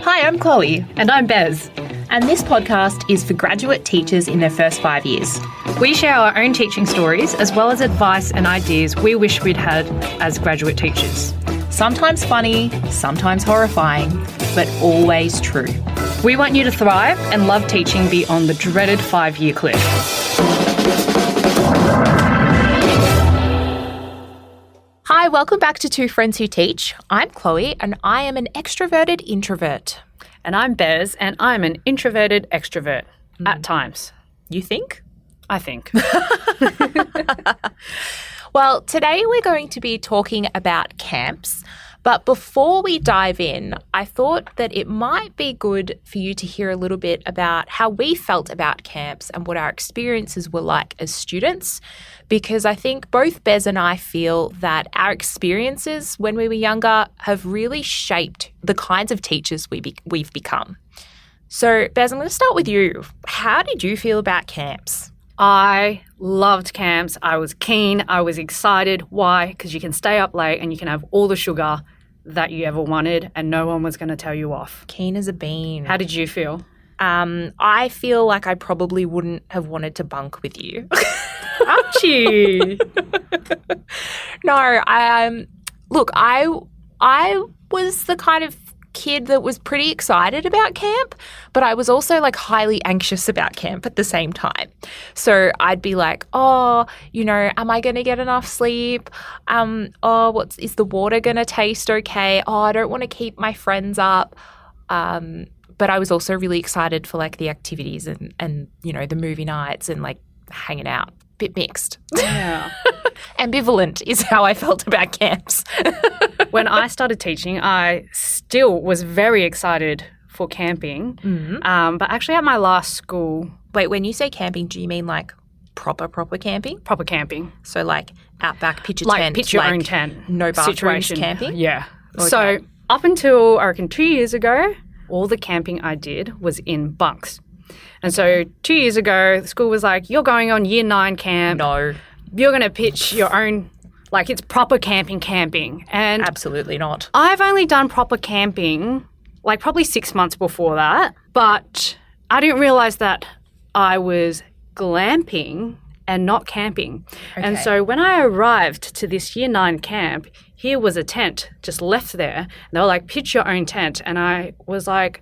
Hi, I'm Chloe. And I'm Bez. And this podcast is for graduate teachers in their first 5 years. We share our own teaching stories as well as advice and ideas we wish we'd had as graduate teachers. Sometimes funny, sometimes horrifying, but always true. We want you to thrive and love teaching beyond the dreaded 5-year cliff. Hi, welcome back to Two Friends Who Teach. I'm Chloe and I am an extroverted introvert. And I'm Bez and I'm an introverted extrovert at times. You think? I think. Well, today we're going to be talking about camps. But before we dive in, I thought that it might be good for you to hear a little bit about how we felt about camps and what our experiences were like as students, because I think both Bez and I feel that our experiences when we were younger have really shaped the kinds of teachers we've become. So, Bez, I'm going to start with you. How did you feel about camps? I loved camps. I was keen. I was excited. Why? Because you can stay up late and you can have all the sugar that you ever wanted and no one was going to tell you off. Keen as a bean. How did you feel? I feel like I probably wouldn't have wanted to bunk with you. Ouchie. No, look, I was the kind of kid that was pretty excited about camp, but I was also like highly anxious about camp at the same time. So I'd be like, am I going to get enough sleep? Is the water going to taste okay? I don't want to keep my friends up. But I was also really excited for like the activities and the movie nights and like hanging out. Bit mixed. Yeah. Ambivalent is how I felt about camps. When I started teaching, I still was very excited for camping. Mm-hmm. But actually at my last school... Wait, when you say camping, do you mean like proper camping? Proper camping. So like outback, pitch your like tent. Pitch your own tent. No bathrooms situation. Camping? Yeah. Okay. So up until, I reckon, 2 years ago, all the camping I did was in bunks. And so 2 years ago, the school was like, you're going on year 9 camp. No. You're going to pitch your own, like it's proper camping. And absolutely not. I've only done proper camping like probably 6 months before that, but I didn't realize that I was glamping and not camping. Okay. And so when I arrived to this year 9 camp, here was a tent just left there. And they were like, pitch your own tent. And I was like,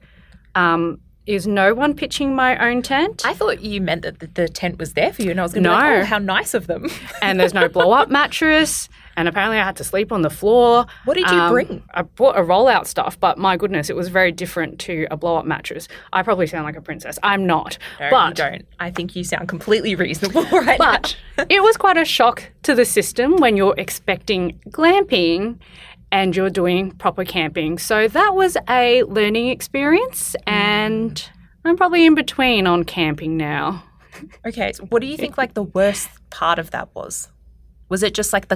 is no one pitching my own tent? I thought you meant that the tent was there for you and I was going to No. be like, oh, how nice of them. And there's no blow-up mattress. And apparently I had to sleep on the floor. What did you bring? I brought a rollout stuff, but my goodness, it was very different to a blow-up mattress. I probably sound like a princess. I'm not. No, but you don't. I think you sound completely reasonable right But now. it was quite a shock to the system when you're expecting glamping and you're doing proper camping. So that was a learning experience and I'm probably in between on camping now. Okay, so what do you think like the worst part of that was? Was it just like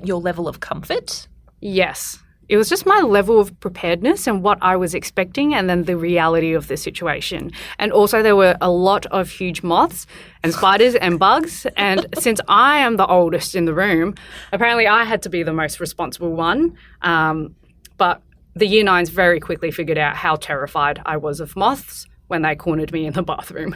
your level of comfort? Yes. It was just my level of preparedness and what I was expecting and then the reality of the situation. And also there were a lot of huge moths and spiders and bugs. And since I am the oldest in the room, apparently I had to be the most responsible one. But the year 9s very quickly figured out how terrified I was of moths when they cornered me in the bathroom.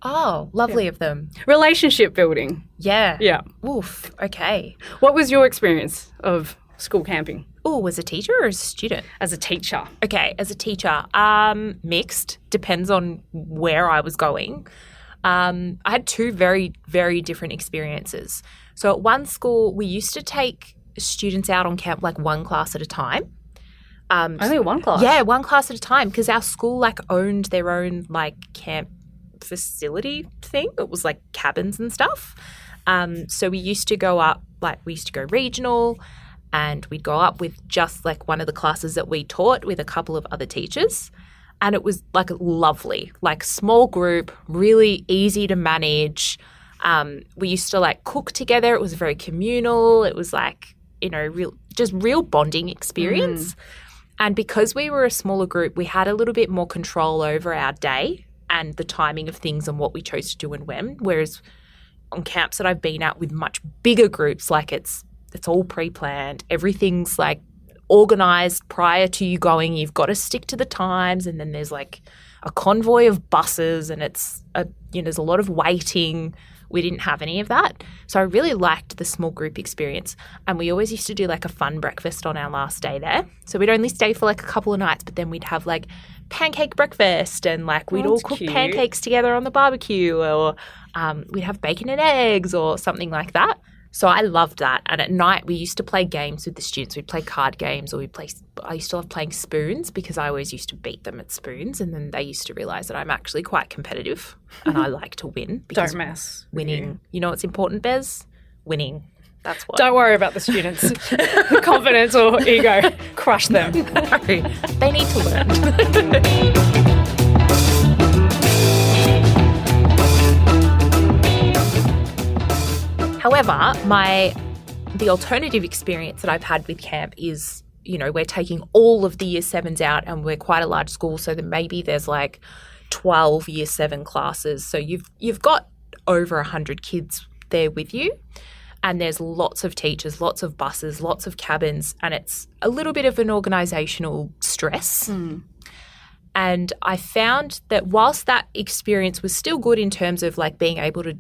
Oh, lovely of them. Relationship building. Yeah. Yeah. Oof. Okay. What was your experience of school camping? Oh, as a teacher or as a student? As a teacher. Okay, as a teacher, mixed. Depends on where I was going. I had 2 very, very different experiences. So at one school, we used to take students out on camp like one class at a time. Only one class? Yeah, one class at a time because our school like owned their own like camp facility thing. It was like cabins and stuff. So we used to go up, we used to go regional and we'd go up with just like one of the classes that we taught with a couple of other teachers. And it was like lovely, like small group, really easy to manage. We used to like cook together. It was very communal. It was like, real bonding experience. And because we were a smaller group, we had a little bit more control over our day and the timing of things and what we chose to do and when. Whereas on camps that I've been at with much bigger groups, like it's all pre-planned. Everything's like organised prior to you going. You've got to stick to the times, and then there's like a convoy of buses, and there's a lot of waiting. We didn't have any of that. So I really liked the small group experience. And we always used to do like a fun breakfast on our last day there. So we'd only stay for like a couple of nights, but then we'd have like pancake breakfast, and like we'd all cook pancakes together on the barbecue, or we'd have bacon and eggs or something like that. So I loved that. And at night we used to play games with the students. We'd play card games, or I used to love playing spoons because I always used to beat them at spoons, and then they used to realise that I'm actually quite competitive and I like to win. Because Don't mess. winning. You know what's important, Bez? Winning. That's what. Don't worry about the students' confidence or ego. Crush them. No, they need to learn. However, the alternative experience that I've had with camp is, we're taking all of the year 7s out, and we're quite a large school, so that maybe there's like 12 year 7 classes. So you've got over 100 kids there with you, and there's lots of teachers, lots of buses, lots of cabins, and it's a little bit of an organisational stress. And I found that whilst that experience was still good in terms of like being able to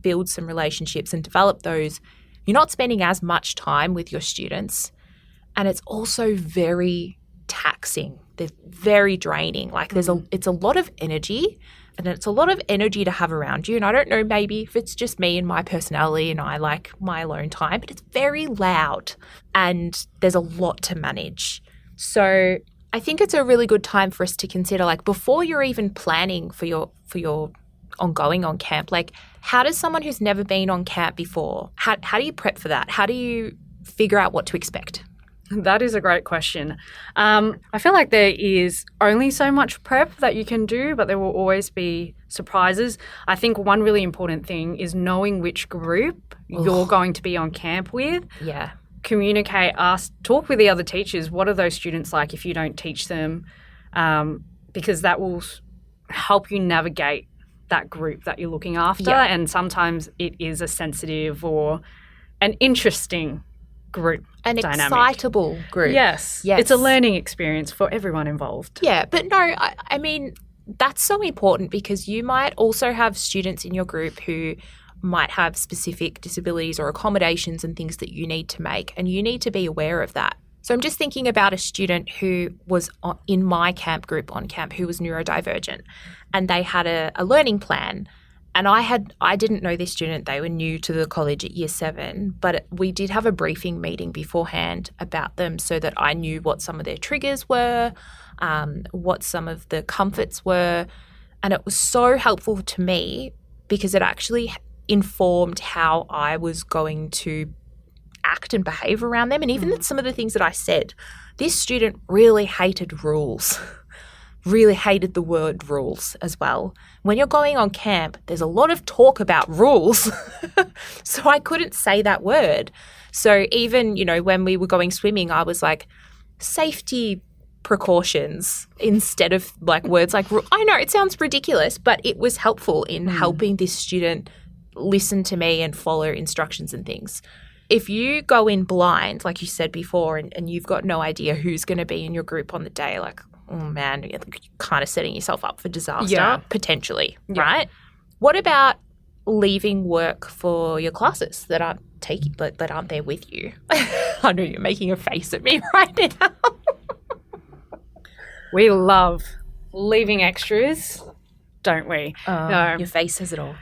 build some relationships and develop those, you're not spending as much time with your students, and it's also very taxing. They're very draining. Like it's a lot of energy, and it's a lot of energy to have around you. And I don't know, maybe if it's just me and my personality and I like my alone time, but it's very loud and there's a lot to manage. So I think it's a really good time for us to consider, like, before you're even planning for your ongoing on camp, like, how does someone who's never been on camp before, how do you prep for that? How do you figure out what to expect? That is a great question. I feel like there is only so much prep that you can do, but there will always be surprises. I think one really important thing is knowing which group you're going to be on camp with. Yeah. Communicate, ask, talk with the other teachers. What are those students like if you don't teach them? Because that will help you navigate that group that you're looking after. Yeah. And sometimes it is a sensitive or an interesting group dynamic. Excitable group. Yes. It's a learning experience for everyone involved. Yeah, but no, I mean, that's so important, because you might also have students in your group who might have specific disabilities or accommodations and things that you need to make, and you need to be aware of that. So I'm just thinking about a student who was in my camp group on camp who was neurodivergent, and they had a learning plan. And I didn't know this student. They were new to the college at year 7, but we did have a briefing meeting beforehand about them so that I knew what some of their triggers were, what some of the comforts were. And it was so helpful to me because it actually informed how I was going to act and behave around them. And even some of the things that I said, this student really hated rules. Really hated the word rules as well. When you're going on camp, there's a lot of talk about rules. So I couldn't say that word. So even, when we were going swimming, I was like, safety precautions instead of like words like I know it sounds ridiculous, but it was helpful in helping this student listen to me and follow instructions and things. If you go in blind, like you said before, and you've got no idea who's going to be in your group on the day, like, oh man, you're kind of setting yourself up for disaster, potentially, right? What about leaving work for your classes that aren't that aren't there with you? I know you're making a face at me right now. We love leaving extras, don't we? No. Your face says it all.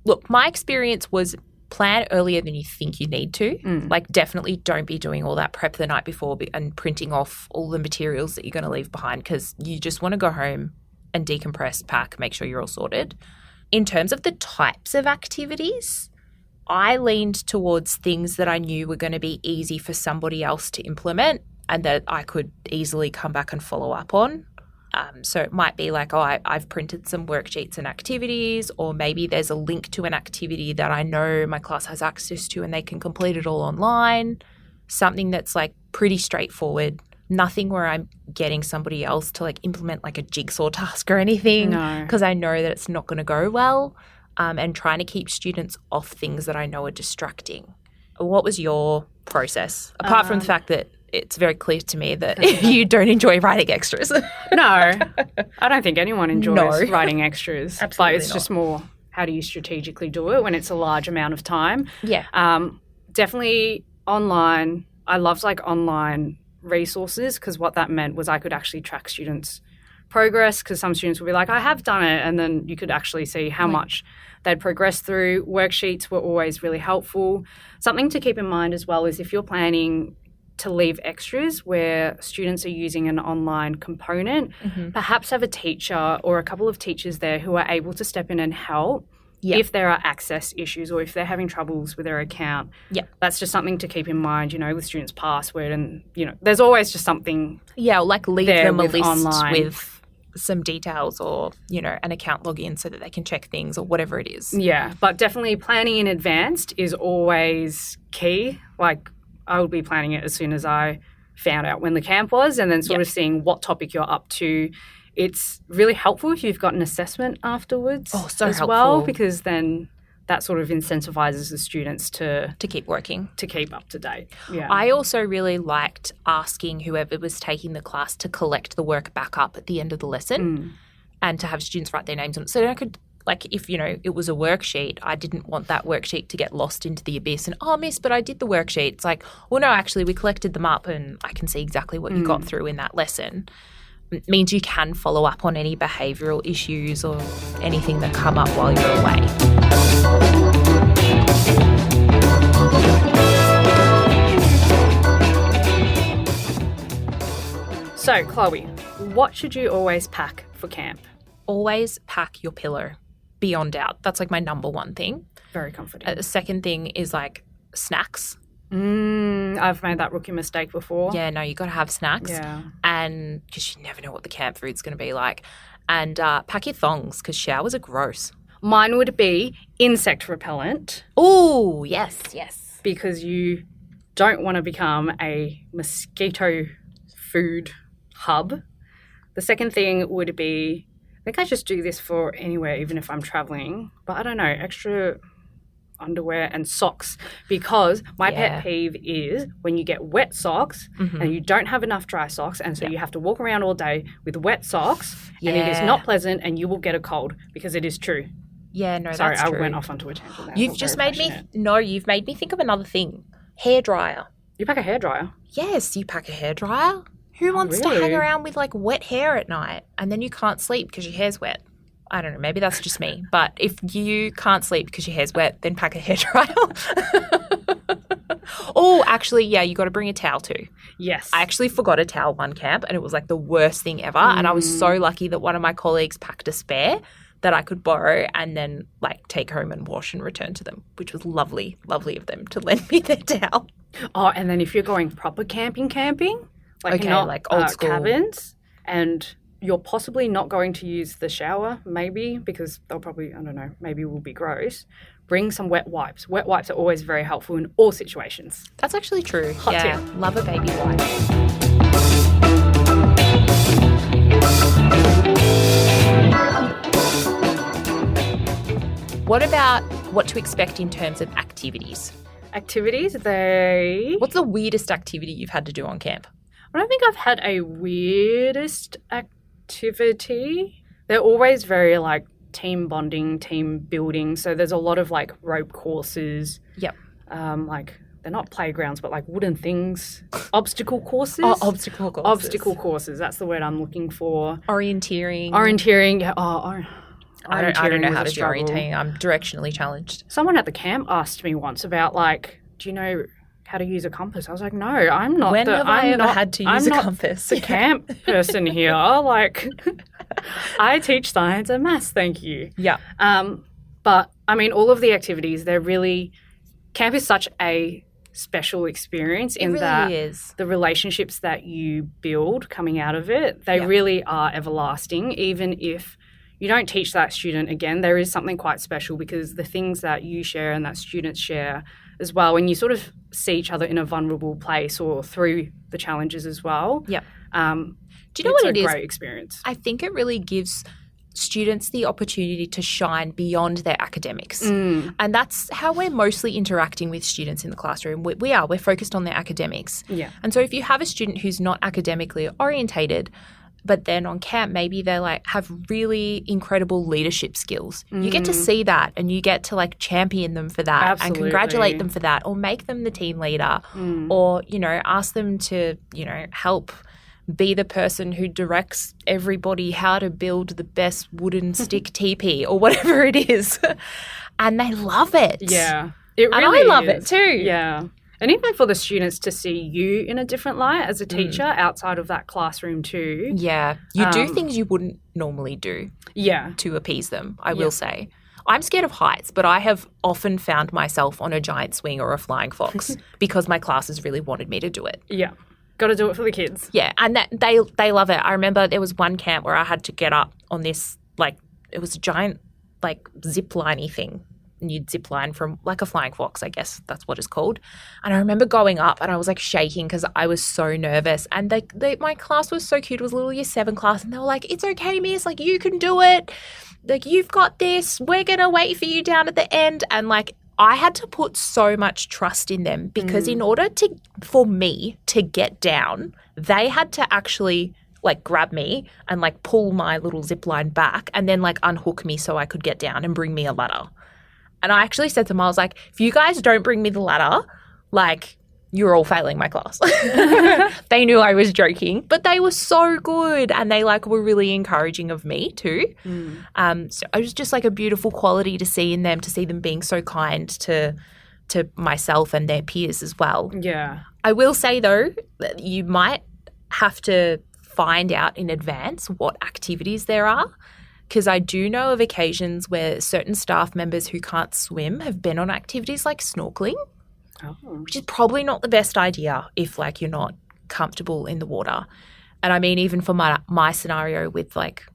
Look, my experience was plan earlier than you think you need to. Like, definitely don't be doing all that prep the night before and printing off all the materials that you're going to leave behind, because you just want to go home and decompress, pack, make sure you're all sorted. In terms of the types of activities, I leaned towards things that I knew were going to be easy for somebody else to implement and that I could easily come back and follow up on. So it might be like, I've printed some worksheets and activities, or maybe there's a link to an activity that I know my class has access to and they can complete it all online. Something that's like pretty straightforward. Nothing where I'm getting somebody else to like implement like a jigsaw task or anything, because I know that it's not going to go well, and trying to keep students off things that I know are distracting. What was your process? Apart from the fact that it's very clear to me that you don't enjoy writing extras. No, I don't think anyone enjoys writing extras. Absolutely But it's just more, how do you strategically do it when it's a large amount of time? Yeah. Definitely online. I loved like online resources, because what that meant was I could actually track students' progress, because some students would be like, I have done it, and then you could actually see how much they'd progressed through. Worksheets were always really helpful. Something to keep in mind as well is if you're planning to leave extras where students are using an online component, perhaps have a teacher or a couple of teachers there who are able to step in and help if there are access issues or if they're having troubles with their account. Yeah. That's just something to keep in mind, with students' password, and, there's always just something. Yeah, like leave there them a with list online. with some details or, an account login so that they can check things or whatever it is. Yeah, but definitely planning in advance is always key. Like, I would be planning it as soon as I found out when the camp was, and then sort of seeing what topic you're up to. It's really helpful if you've got an assessment afterwards so as helpful. well, because then that sort of incentivizes the students to keep working. to keep up to date. Yeah. I also really liked asking whoever was taking the class to collect the work back up at the end of the lesson and to have students write their names on it. So then I could, like, if, it was a worksheet, I didn't want that worksheet to get lost into the abyss and, oh, miss, but I did the worksheet. It's like, well, no, actually, we collected them up and I can see exactly what you got through in that lesson. It means you can follow up on any behavioural issues or anything that come up while you're away. So, Chloe, what should you always pack for camp? Always pack your pillow, beyond doubt. That's like my number one thing. Very comforting. The second thing is like snacks. I've made that rookie mistake before. Yeah, no, you got to have snacks. Yeah. And because you never know what the camp food's going to be like. And pack your thongs because showers are gross. Mine would be insect repellent, Oh, yes. because you don't want to become a mosquito food hub. The second thing would be, I think I just do this for anywhere, even if I'm traveling, but I don't know, extra underwear and socks, because my pet peeve is when you get wet socks and you don't have enough dry socks, and so you have to walk around all day with wet socks, and it is not pleasant, and you will get a cold, because it is true. Yeah, no, Sorry, that's true. I went off onto a tangent there. You've made me think of another thing. Hairdryer. You pack a hairdryer? Yes, you pack a hairdryer. Who wants to really? hang around with like wet hair at night and then you can't sleep because your hair's wet? I don't know. Maybe that's just me. But if you can't sleep because your hair's wet, then pack a hairdryer. Oh, actually, yeah, you got to bring a towel too. Yes. I actually forgot a towel one camp and it was like the worst thing ever. And I was so lucky that one of my colleagues packed a spare that I could borrow and then like take home and wash and return to them, which was lovely of them to lend me their towel. Oh, and then if you're going proper camping, like Okay, not like old school cabins, and you're possibly not going to use the shower, maybe, because they'll probably, I don't know, maybe will be gross. Bring some wet wipes. Wet wipes are always very helpful in all situations. That's actually true. Hot yeah, tip. love a baby wipe. What about what to expect in terms of activities? Activities, What's the weirdest activity you've had to do on camp? I don't think I've had a weirdest activity. They're always very like team bonding, team building. So there's a lot of like rope courses. Yep. Like they're not playgrounds, but like wooden things. Obstacle courses. Oh, obstacle courses. Obstacle courses. That's the word I'm looking for. Orienteering. Orienteering. Yeah. I don't know was how a to do struggle. orienteering. I'm directionally challenged. Someone at the camp asked me once about like, do you know how to use a compass? I was like, no, I'm not. When have I ever had to use a compass? The camp person here. Like, I teach science and maths. Thank you. Yeah. But I mean, all of the activities, they're really, camp is such a special experience in really that is. the relationships that you build coming out of it, they really are everlasting. Even if you don't teach that student again, there is something quite special, because the things that you share and that students share as well, when you sort of see each other in a vulnerable place or through the challenges as well. Yep. Do you know what it is? It's a great experience. I think it really gives students the opportunity to shine beyond their academics. And that's how we're mostly interacting with students in the classroom. We're focused on their academics. Yeah. And so if you have a student who's not academically orientated, but then on camp, maybe they like have really incredible leadership skills. You get to see that and you get to like champion them for that and congratulate them for that, or make them the team leader, or, you know, ask them to, you know, help be the person who directs everybody how to build the best wooden stick teepee or whatever it is. And they love it. Yeah. It really and I love is. it too. Yeah. And even for the students to see you in a different light as a teacher outside of that classroom too. Yeah. You do things you wouldn't normally do to appease them, I will say. I'm scared of heights, but I have often found myself on a giant swing or a flying fox because my classes really wanted me to do it. Yeah. Got to do it for the kids. Yeah, and that they love it. I remember there was one camp where I had to get up on this, like, it was a giant, like, zip-liney thing. And you'd zip line from, like, a flying fox, I guess that's what it's called. And I remember going up and I was, like, shaking because I was so nervous. And my class was so cute. It was a little year 7 class. And they were like, it's okay, miss. Like, you can do it. Like, you've got this. We're going to wait for you down at the end. And, like, I had to put so much trust in them because in order for me to get down, they had to actually like grab me and like pull my little zip line back and then like unhook me so I could get down and bring me a ladder. And I actually said to them, I was like, if you guys don't bring me the ladder, like you're all failing my class. They knew I was joking, but they were so good and they like were really encouraging of me too. So it was just like a beautiful quality to see in them, to see them being so kind to myself and their peers as well. Yeah. I will say though, that you might have to find out in advance what activities there are, because I do know of occasions where certain staff members who can't swim have been on activities like snorkeling. Which is probably not the best idea if, like, you're not comfortable in the water. And I mean, even for my scenario with, like,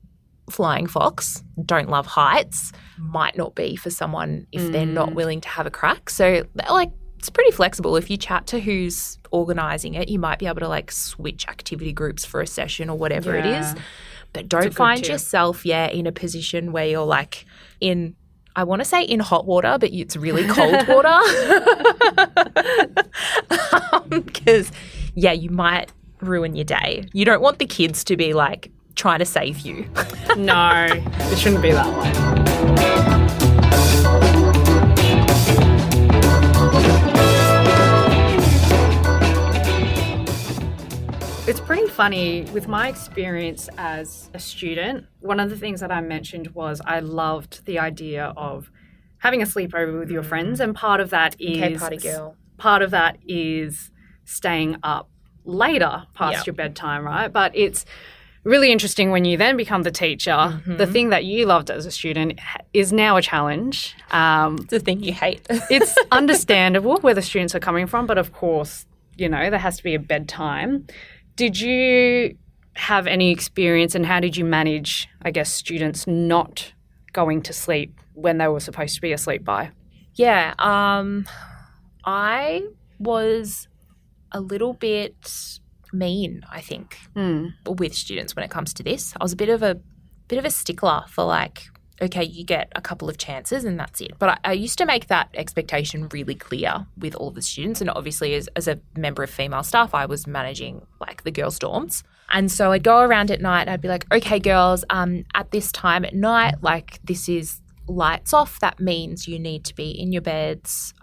flying fox, don't love heights, might not be for someone if they're not willing to have a crack. So, like, it's pretty flexible. If you chat to who's organising it, you might be able to, like, switch activity groups for a session or whatever it is. But don't find yourself, in a position where you're, like, I want to say in hot water, but it's really cold water. Because, you might ruin your day. You don't want the kids to be, like, trying to save you. No, it shouldn't be that way. It's pretty funny. With my experience as a student, one of the things that I mentioned was I loved the idea of having a sleepover with your friends, and part of that is Okay, party girl. Part of that is staying up later past your bedtime, right? But it's really interesting when you then become the teacher. The thing that you loved as a student is now a challenge. It's a thing you hate. It's understandable where the students are coming from, but of course, you know, there has to be a bedtime. Did you have any experience, and how did you manage, I guess, students not going to sleep when they were supposed to be asleep by? Yeah, I was a little bit mean, I think, with students when it comes to this. I was a bit of a stickler for, like, okay, you get a couple of chances and that's it. But I used to make that expectation really clear with all of the students. And obviously as a member of female staff, I was managing, like, the girls' dorms. And so I'd go around at night and I'd be like, okay, girls, at this time at night, like, this is lights off. That means you need to be in your beds.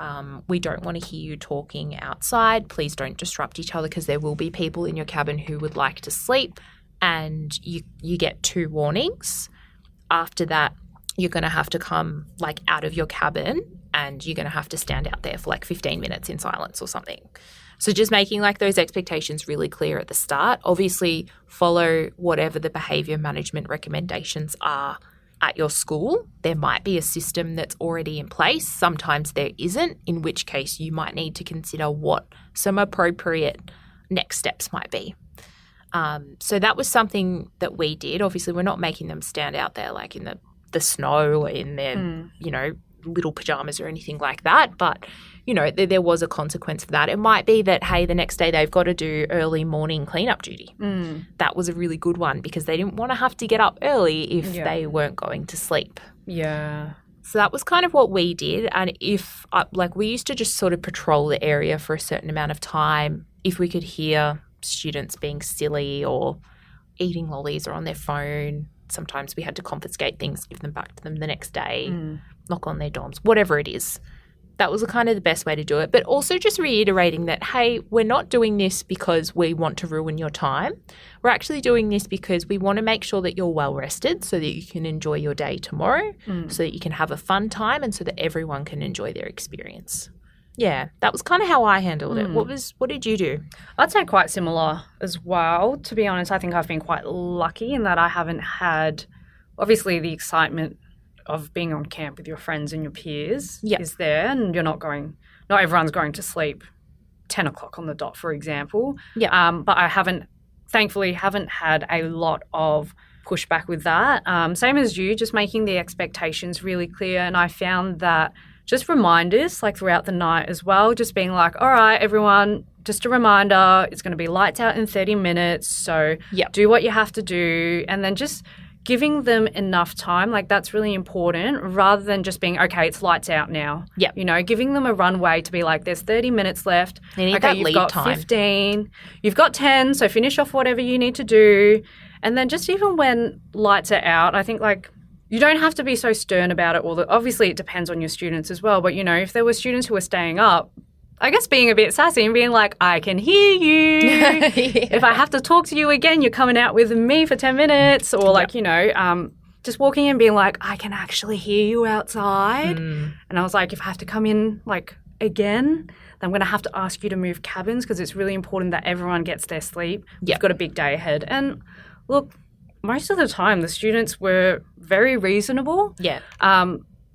We don't want to hear you talking outside. Please don't disrupt each other, because there will be people in your cabin who would like to sleep. And you get 2 warnings. After that, you're going to have to come, like, out of your cabin, and you're going to have to stand out there for, like, 15 minutes in silence or something. So just making, like, those expectations really clear at the start. Obviously, follow whatever the behaviour management recommendations are at your school. There might be a system that's already in place. Sometimes there isn't, in which case you might need to consider what some appropriate next steps might be. So that was something that we did. Obviously, we're not making them stand out there, like, in the snow or in their, little pajamas or anything like that. But, there was a consequence for that. It might be that, hey, the next day they've got to do early morning cleanup duty. That was a really good one because they didn't want to have to get up early if they weren't going to sleep. Yeah. So that was kind of what we did. And we used to just sort of patrol the area for a certain amount of time. If we could hear students being silly or eating lollies or on their phone, sometimes we had to confiscate things, give them back to them the next day, knock on their dorms, whatever it is. That was kind of the best way to do it. But also just reiterating that, hey, we're not doing this because we want to ruin your time. We're actually doing this because we want to make sure that you're well rested so that you can enjoy your day tomorrow, so that you can have a fun time and so that everyone can enjoy their experience. Yeah, that was kind of how I handled it. What did you do? I'd say quite similar as well. To be honest, I think I've been quite lucky in that I haven't had, obviously, the excitement of being on camp with your friends and your peers is there, and not everyone's going to sleep 10 o'clock on the dot, for example. Yeah. But I thankfully haven't had a lot of pushback with that. Same as you, just making the expectations really clear. And I found that just reminders throughout the night as well, just being like, all right, everyone, just a reminder, it's going to be lights out in 30 minutes. So do what you have to do. And then just giving them enough time, that's really important, rather than just being, okay, it's lights out now. Yeah. Giving them a runway to be like, there's 30 minutes left. They need that you've lead got time. 15, you've got 10, so finish off whatever you need to do. And then just even when lights are out, I think you don't have to be so stern about it. Obviously, it depends on your students as well. But, if there were students who were staying up, I guess being a bit sassy and being like, I can hear you. If I have to talk to you again, you're coming out with me for 10 minutes. Or just walking in and being like, I can actually hear you outside. And I was like, if I have to come in again, then I'm going to have to ask you to move cabins because it's really important that everyone gets their sleep. You've got a big day ahead. And look, most of the time the students were very reasonable. Yeah.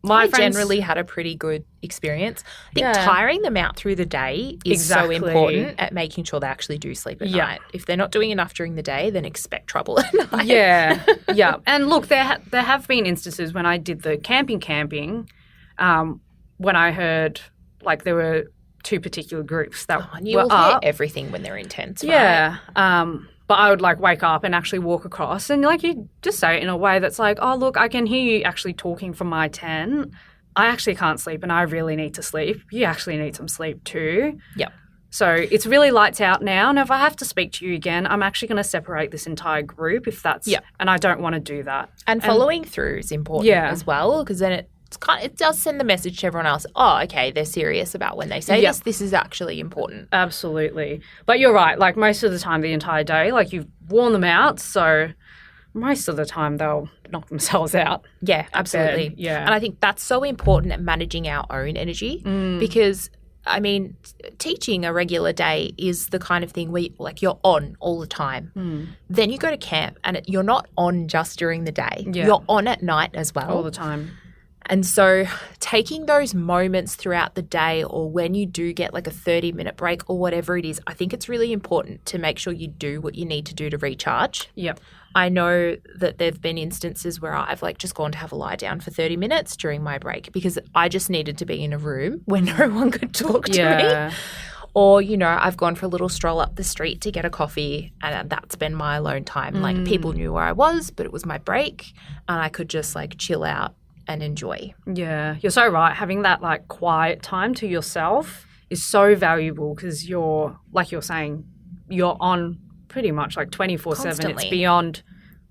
My friends generally had a pretty good experience. I think tiring them out through the day is so important at making sure they actually do sleep at night. If they're not doing enough during the day, then expect trouble at night. Yeah, yeah. And look, there have been instances when I did the camping, when I heard there were two particular groups that and you were will up. hear everything when they're intense, right? Yeah. But I would wake up and actually walk across and you just say it in a way that's oh, look, I can hear you actually talking from my tent. I actually can't sleep and I really need to sleep. You actually need some sleep too. Yep. So it's really lights out now. And if I have to speak to you again, I'm actually going to separate this entire group if that's and I don't want to do that. And following through is important as well because then it does send the message to everyone else, oh, okay, they're serious about when they say this. This is actually important. Absolutely. But you're right. Most of the time, the entire day, you've worn them out. So most of the time, they'll knock themselves out. Yeah, absolutely. Yeah. And I think that's so important at managing our own energy because, teaching a regular day is the kind of thing where you're on all the time. Then you go to camp and you're not on just during the day. Yeah. You're on at night as well. All the time. And so taking those moments throughout the day or when you do get a 30-minute break or whatever it is, I think it's really important to make sure you do what you need to do to recharge. Yep. I know that there have been instances where I've just gone to have a lie down for 30 minutes during my break because I just needed to be in a room where no one could talk to me. Or, I've gone for a little stroll up the street to get a coffee and that's been my alone time. People knew where I was, but it was my break and I could just chill out and enjoy. Yeah, you're so right. Having that quiet time to yourself is so valuable because you're saying, you're on pretty much 24/7. It's beyond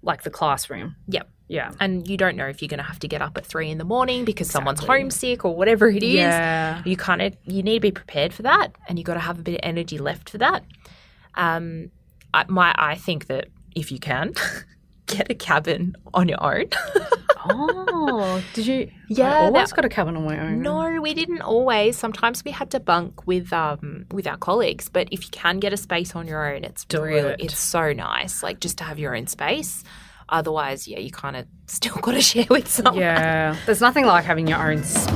the classroom. Yep. Yeah. And you don't know if you're going to have to get up at 3 a.m. because someone's homesick or whatever it is. Yeah. You need to be prepared for that and you got to have a bit of energy left for that. I think that if you can, get a cabin on your own. Oh, did you? Yeah, I always got a cabin on my own. No, we didn't always. Sometimes we had to bunk with our colleagues. But if you can get a space on your own, it's so nice. Just to have your own space. Otherwise, you kind of still got to share with someone. Yeah, there's nothing like having your own space.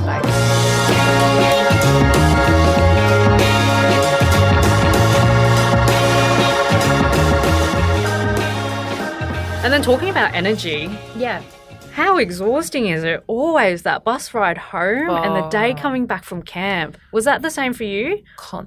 And then talking about energy. Yeah. How exhausting is it? Always that bus ride home and the day coming back from camp. Was that the same for you?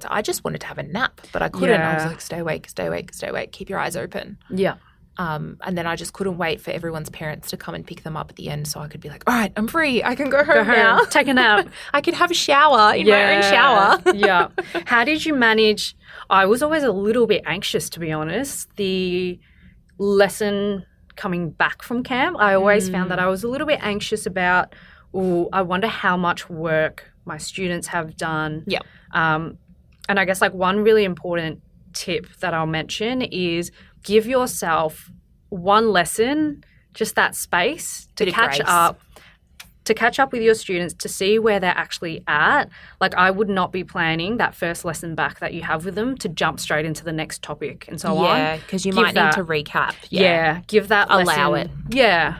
I just wanted to have a nap, but I couldn't. I was Yeah. like, stay awake, stay awake, stay awake. Keep your eyes open. Yeah. And then I just couldn't wait for everyone's parents to come and pick them up at the end so I could be like, all right, I'm free. I can go home now. Take a nap. I could have a shower in my own shower. Yeah. How did you manage? I was always a little bit anxious, to be honest. The lesson coming back from camp, I always found that I was a little bit anxious about, I wonder how much work my students have done. Yeah. And I guess like one really important tip that I'll mention is give yourself one lesson, just that space to Bit of catch grace. up. To catch up with your students, to see where they're actually at. Like I would not be planning that first lesson back that you have with them to jump straight into the next topic and so on. Yeah, because you Give might that- need to recap. Yeah, give that Allow lesson. Yeah.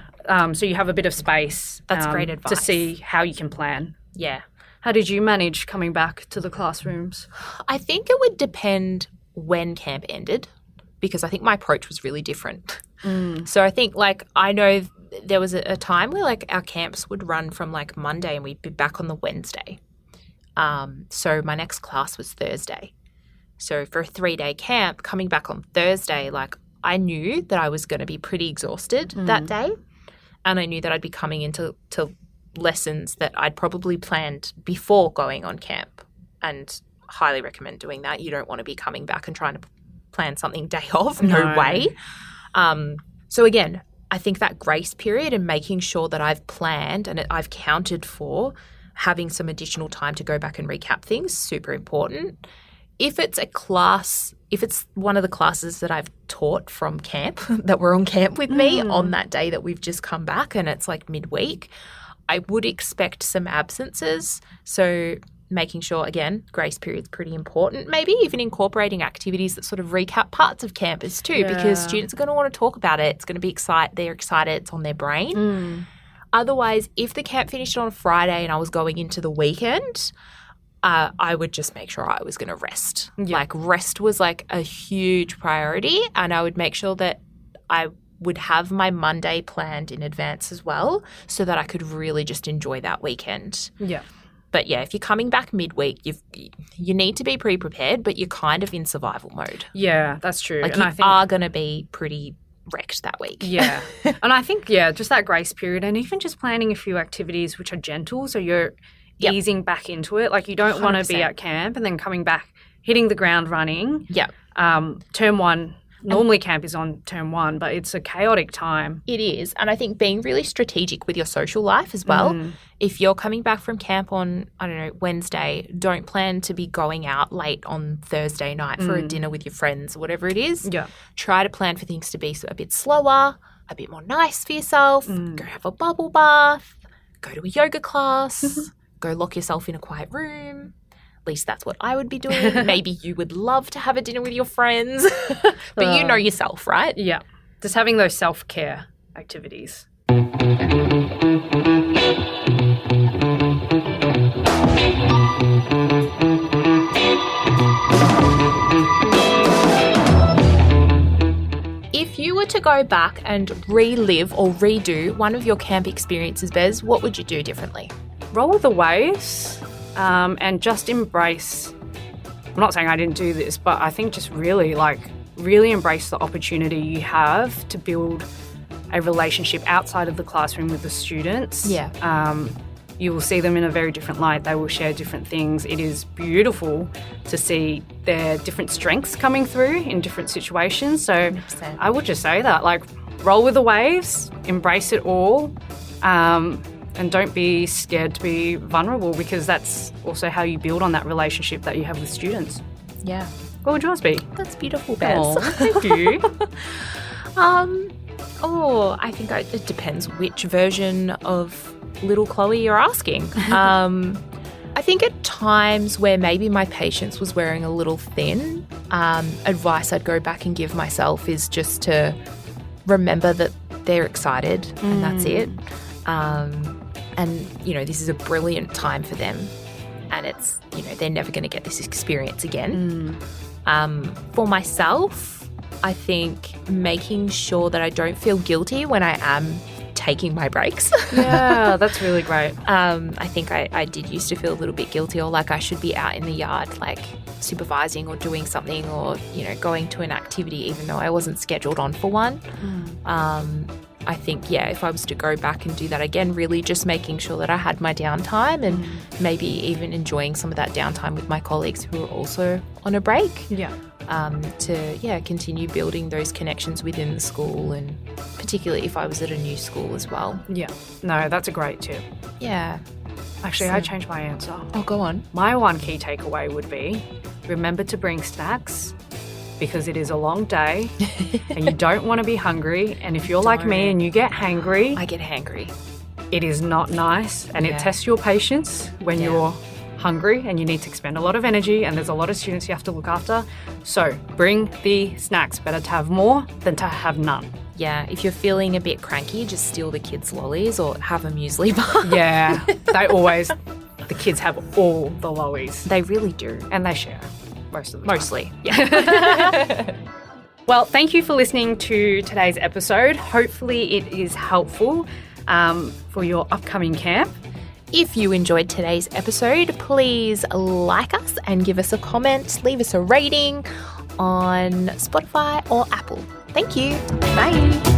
So you have a bit of space. That's great To advice. see how you can plan. Yeah. How did you manage coming back to the classrooms? I think it would depend when camp ended because I think my approach was really different. So I think I know there was a time where our camps would run from Monday and we'd be back on the Wednesday. So my next class was Thursday. So for a 3-day camp, coming back on Thursday, I knew that I was going to be pretty exhausted that day. And I knew that I'd be coming into lessons that I'd probably planned before going on camp. And highly recommend doing that. You don't want to be coming back and trying to plan something day off. No way. So again, I think that grace period and making sure that I've planned and I've counted for having some additional time to go back and recap things, super important. If it's a class, if it's one of the classes that I've taught from camp that were on camp with me on that day that we've just come back and it's midweek, I would expect some absences. So making sure, again, grace period's pretty important. Maybe even incorporating activities that sort of recap parts of campus too, because students are going to want to talk about it. It's going to be they're excited. It's on their brain. Otherwise, if the camp finished on a Friday and I was going into the weekend, I would just make sure I was going to rest. Rest was a huge priority, and I would make sure that I would have my Monday planned in advance as well so that I could really just enjoy that weekend. Yeah. But yeah, if you're coming back midweek, you need to be pre-prepared, but you're kind of in survival mode. Yeah, that's true. And I think are going to be pretty wrecked that week. Yeah. And I think, just that grace period and even just planning a few activities which are gentle so you're easing back into it. You don't want to be 100%. at camp and then coming back, hitting the ground running. Yeah. Term one, normally camp is on term one, but it's a chaotic time. It is. And I think being really strategic with your social life as well. If you're coming back from camp on, Wednesday, don't plan to be going out late on Thursday night for a dinner with your friends or whatever it is. Yeah. Try to plan for things to be a bit slower, a bit more nice for yourself. Go have a bubble bath, go to a yoga class, go lock yourself in a quiet room. At least that's what I would be doing. Maybe you would love to have a dinner with your friends, but you know yourself, right? Yeah. Just having those self-care activities. If you were to go back and relive or redo one of your camp experiences, Bez, what would you do differently? Roll with the waves and just embrace. I'm not saying I didn't do this, but I think just really embrace the opportunity you have to build a relationship outside of the classroom with the students. Yeah. You will see them in a very different light. They will share different things. It is beautiful to see their different strengths coming through in different situations. So 100%. I would just say that, roll with the waves, embrace it all, and don't be scared to be vulnerable, because that's also how you build on that relationship that you have with students. Yeah. What would yours be? That's beautiful, Bez. Oh, thank you. I think it depends which version of little Chloe you're asking. I think at times where maybe my patience was wearing a little thin, advice I'd go back and give myself is just to remember that they're excited and that's it. And, this is a brilliant time for them. And it's, they're never going to get this experience again. For myself, I think making sure that I don't feel guilty when I am taking my breaks. Yeah, that's really great. I think I did used to feel a little bit guilty, or like I should be out in the yard, like supervising or doing something, or, you know, going to an activity even though I wasn't scheduled on for one. I think, yeah, if I was to go back and do that again, really just making sure that I had my downtime and maybe even enjoying some of that downtime with my colleagues who are also on a break. Yeah. To continue building those connections within the school, and particularly if I was at a new school as well. Yeah. No, that's a great tip. Yeah. Actually, I changed my answer. Oh, go on. My one key takeaway would be remember to bring snacks, because it is a long day and you don't want to be hungry. And if you're like me and you get hangry, I get hangry. It is not nice, and it tests your patience when you're hungry and you need to expend a lot of energy, and there's a lot of students you have to look after. So bring the snacks. Better to have more than to have none. Yeah, if you're feeling a bit cranky, just steal the kids' lollies or have a muesli bar. Yeah, the kids have all the lollies. They really do. And they share most of the time. Mostly, yeah. Well, thank you for listening to today's episode. Hopefully it is helpful for your upcoming camp. If you enjoyed today's episode, please like us and give us a comment, leave us a rating on Spotify or Apple. Thank you. Bye.